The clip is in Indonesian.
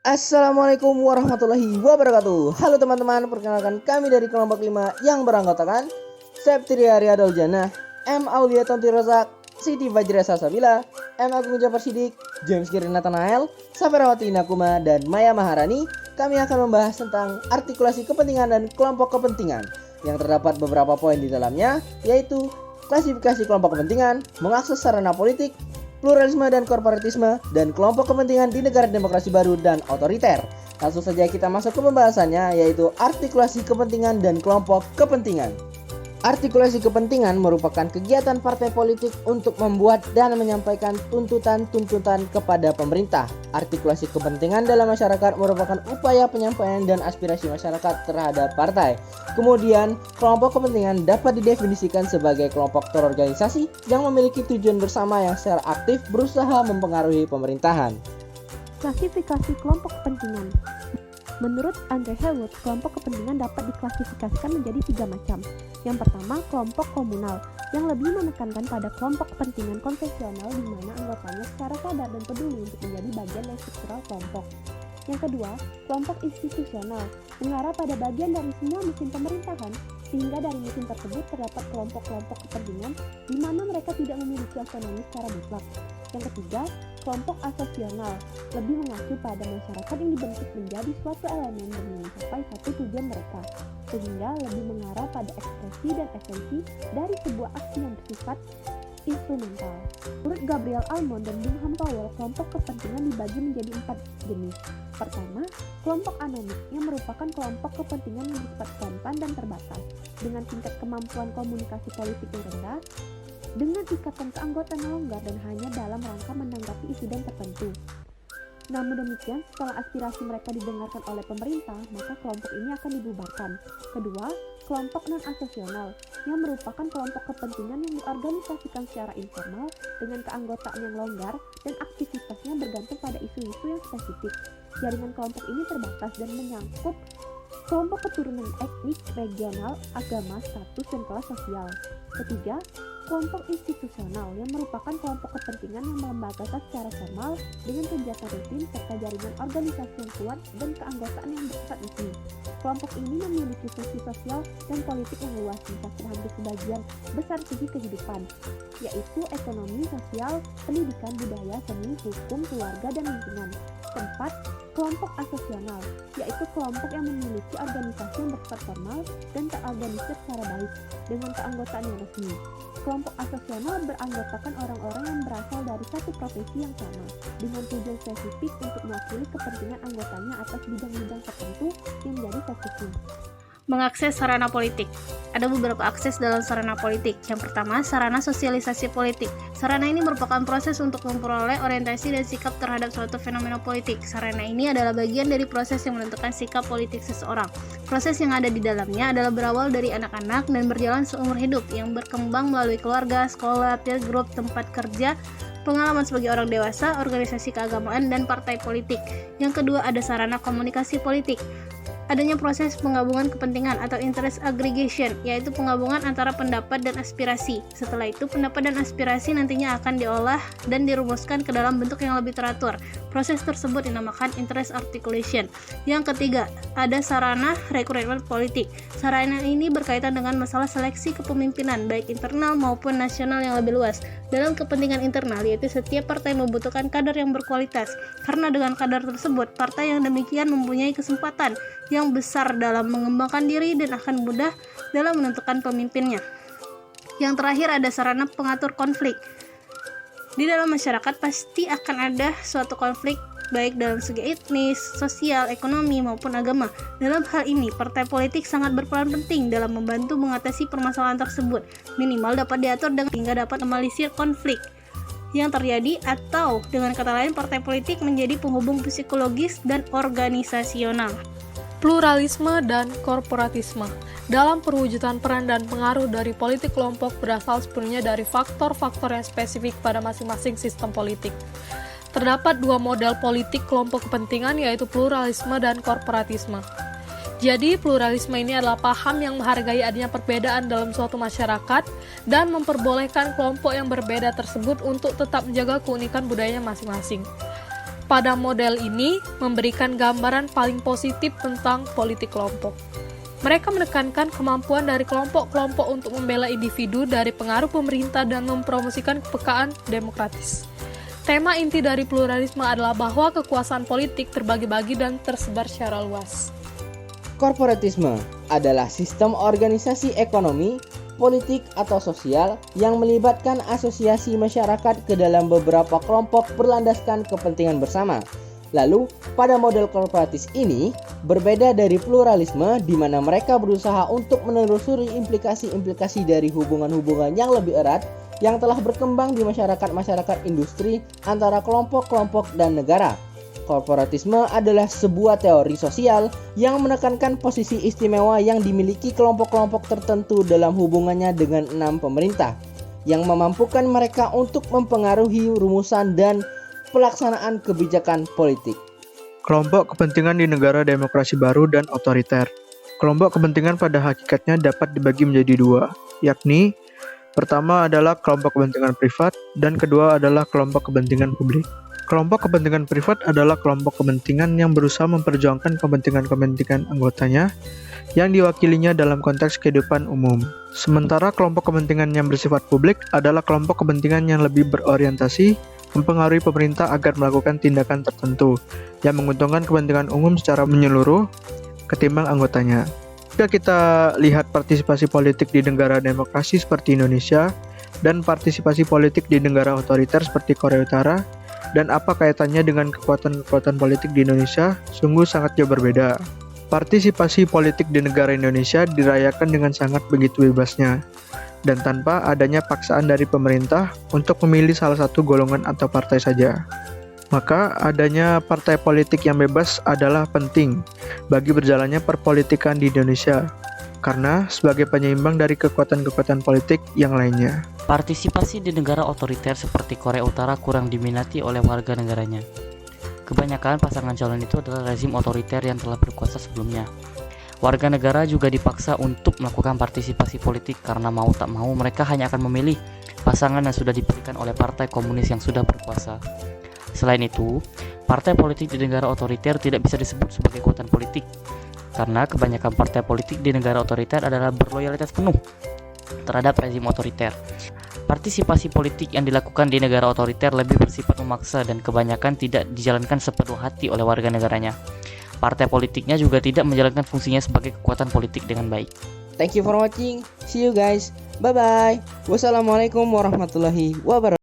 Assalamualaikum warahmatullahi wabarakatuh. Halo teman-teman, perkenalkan kami dari kelompok 5 yang beranggotakan Septria Riyadul Jannah, M. Aulia Tonti Rozak, Siti Fajra Salsabila, M. Agung Jafar Sidik, James Giri Nathanael, Safirawati Inakuma, dan Maya Maharani. Kami akan membahas tentang artikulasi kepentingan dan kelompok kepentingan yang terdapat beberapa poin di dalamnya, yaitu klasifikasi kelompok kepentingan, mengakses sarana politik, pluralisme dan korporatisme, dan kelompok kepentingan di negara demokrasi baru dan otoriter. Langsung saja kita masuk ke pembahasannya, yaitu artikulasi kepentingan dan kelompok kepentingan. Artikulasi kepentingan merupakan kegiatan partai politik untuk membuat dan menyampaikan tuntutan-tuntutan kepada pemerintah. Artikulasi kepentingan dalam masyarakat merupakan upaya penyampaian dan aspirasi masyarakat terhadap partai. Kemudian, kelompok kepentingan dapat didefinisikan sebagai kelompok terorganisasi yang memiliki tujuan bersama yang secara aktif berusaha mempengaruhi pemerintahan. Klasifikasi kelompok kepentingan. Menurut Andre Helwood, kelompok kepentingan dapat diklasifikasikan menjadi 3 macam. Yang pertama, kelompok komunal, yang lebih menekankan pada kelompok kepentingan konvensional di mana anggotanya secara sadar dan peduli untuk menjadi bagian dari struktural kelompok. Yang kedua, kelompok institusional, mengarah pada bagian dari semua mesin pemerintahan, sehingga dari mesin tersebut terdapat kelompok-kelompok kepentingan di mana mereka tidak memiliki otonomi secara mutlak. Yang ketiga, kelompok asosional, lebih mengacu pada masyarakat yang dibentuk menjadi suatu elemen demi mencapai satu tujuan mereka, sehingga lebih mengarah pada ekspresi dan esensi dari sebuah aksi yang bersifat instrumental. Menurut Gabriel Almond dan Bingham Powell, kelompok kepentingan dibagi menjadi 4 jenis. Pertama, kelompok anomik, yang merupakan kelompok kepentingan yang bersifat spontan dan terbatas, dengan tingkat kemampuan komunikasi politik yang rendah, dengan ikatan keanggotaan yang longgar dan hanya dalam rangka menanggapi insiden tertentu. Namun demikian, setelah aspirasi mereka didengarkan oleh pemerintah, maka kelompok ini akan dibubarkan. Kedua, kelompok non-asosional, yang merupakan kelompok kepentingan yang diorganisasikan secara informal dengan keanggotaan yang longgar dan aktivitasnya bergantung pada isu-isu yang spesifik. Jaringan kelompok ini terbatas dan menyangkut kelompok keturunan etnik, regional, agama, status, dan kelas sosial. Ketiga, kelompok institusional, yang merupakan kelompok kepentingan yang melembagakan secara formal dengan kegiatan rutin serta jaringan organisasi yang kuat dan keanggotaan yang bersifat resmi. Kelompok ini memiliki fungsi sosial dan politik yang luas mencakup hampir sebagian besar segi kehidupan, yaitu ekonomi, sosial, pendidikan, budaya, seni, hukum, keluarga, dan lingkungan. Keempat, kelompok asosional, yaitu kelompok yang memiliki organisasi yang bersifat formal dan terorganisir secara baik dengan keanggotaan yang resmi. Kelompok asosional beranggotakan orang-orang yang berasal dari satu profesi yang sama, dengan tujuan spesifik untuk mewakili kepentingan anggotanya atas bidang-bidang tertentu yang menjadi fokusnya. Mengakses sarana politik. Ada beberapa akses dalam sarana politik. Yang pertama, sarana sosialisasi politik. Sarana ini merupakan proses untuk memperoleh orientasi dan sikap terhadap suatu fenomena politik. Sarana ini adalah bagian dari proses yang menentukan sikap politik seseorang. Proses yang ada di dalamnya adalah berawal dari anak-anak dan berjalan seumur hidup, yang berkembang melalui keluarga, sekolah, peer group, tempat kerja, pengalaman sebagai orang dewasa, organisasi keagamaan, dan partai politik. Yang kedua, ada sarana komunikasi politik. Adanya proses penggabungan kepentingan atau interest aggregation, yaitu penggabungan antara pendapat dan aspirasi. Setelah itu, pendapat dan aspirasi nantinya akan diolah dan dirumuskan ke dalam bentuk yang lebih teratur. Proses tersebut dinamakan interest articulation. Yang ketiga, ada sarana rekrutmen politik. Sarana ini berkaitan dengan masalah seleksi kepemimpinan, baik internal maupun nasional yang lebih luas. Dalam kepentingan internal, yaitu setiap partai membutuhkan kader yang berkualitas. Karena dengan kader tersebut, partai yang demikian mempunyai kesempatan yang besar dalam mengembangkan diri dan akan mudah dalam menentukan pemimpinnya. Yang terakhir, ada sarana pengatur konflik. Di dalam masyarakat pasti akan ada suatu konflik, baik dalam segi etnis, sosial, ekonomi, maupun agama. Dalam hal ini, partai politik sangat berperan penting dalam membantu mengatasi permasalahan tersebut. Minimal dapat diatur hingga dapat meminimalisir konflik yang terjadi, atau dengan kata lain, partai politik menjadi penghubung psikologis dan organisasional. Pluralisme dan korporatisme. Dalam perwujudan peran dan pengaruh dari politik kelompok berasal sepenuhnya dari faktor-faktor yang spesifik pada masing-masing sistem politik. Terdapat 2 model politik kelompok kepentingan, yaitu pluralisme dan korporatisme. Jadi, pluralisme ini adalah paham yang menghargai adanya perbedaan dalam suatu masyarakat dan memperbolehkan kelompok yang berbeda tersebut untuk tetap menjaga keunikan budayanya masing-masing. Pada model ini memberikan gambaran paling positif tentang politik kelompok. Mereka menekankan kemampuan dari kelompok-kelompok untuk membela individu dari pengaruh pemerintah dan mempromosikan kepekaan demokratis. Tema inti dari pluralisme adalah bahwa kekuasaan politik terbagi-bagi dan tersebar secara luas. Korporatisme adalah sistem organisasi ekonomi, politik, atau sosial yang melibatkan asosiasi masyarakat ke dalam beberapa kelompok berlandaskan kepentingan bersama. Lalu, pada model korporatis ini berbeda dari pluralisme di mana mereka berusaha untuk menelusuri implikasi-implikasi dari hubungan-hubungan yang lebih erat yang telah berkembang di masyarakat-masyarakat industri antara kelompok-kelompok dan negara. Korporatisme adalah sebuah teori sosial yang menekankan posisi istimewa yang dimiliki kelompok-kelompok tertentu dalam hubungannya dengan 6 pemerintah, yang memampukan mereka untuk mempengaruhi rumusan dan pelaksanaan kebijakan politik. Kelompok kepentingan di negara demokrasi baru dan otoriter. Kelompok kepentingan pada hakikatnya dapat dibagi menjadi dua, yakni pertama adalah kelompok kepentingan privat dan kedua adalah kelompok kepentingan publik. Kelompok kepentingan privat adalah kelompok kepentingan yang berusaha memperjuangkan kepentingan-kepentingan anggotanya yang diwakilinya dalam konteks kehidupan umum. Sementara kelompok kepentingan yang bersifat publik adalah kelompok kepentingan yang lebih berorientasi mempengaruhi pemerintah agar melakukan tindakan tertentu yang menguntungkan kepentingan umum secara menyeluruh ketimbang anggotanya. Jika kita lihat partisipasi politik di negara demokrasi seperti Indonesia dan partisipasi politik di negara otoriter seperti Korea Utara, dan apa kaitannya dengan kekuatan-kekuatan politik di Indonesia, sungguh sangat jauh berbeda. Partisipasi politik di negara Indonesia dirayakan dengan sangat begitu bebasnya, dan tanpa adanya paksaan dari pemerintah untuk memilih salah satu golongan atau partai saja. Maka adanya partai politik yang bebas adalah penting bagi berjalannya perpolitikan di Indonesia, karena sebagai penyeimbang dari kekuatan-kekuatan politik yang lainnya. Partisipasi di negara otoriter seperti Korea Utara kurang diminati oleh warga negaranya. Kebanyakan pasangan calon itu adalah rezim otoriter yang telah berkuasa sebelumnya. Warga negara juga dipaksa untuk melakukan partisipasi politik karena mau tak mau mereka hanya akan memilih pasangan yang sudah dipilihkan oleh partai komunis yang sudah berkuasa. Selain itu, partai politik di negara otoriter tidak bisa disebut sebagai kekuatan politik karena kebanyakan partai politik di negara otoriter adalah berloyalitas penuh terhadap rezim otoriter. Partisipasi politik yang dilakukan di negara otoriter lebih bersifat memaksa dan kebanyakan tidak dijalankan sepenuh hati oleh warga negaranya. Partai politiknya juga tidak menjalankan fungsinya sebagai kekuatan politik dengan baik. Thank you for watching. See you guys. Bye bye. Wassalamualaikum warahmatullahi wabarakatuh.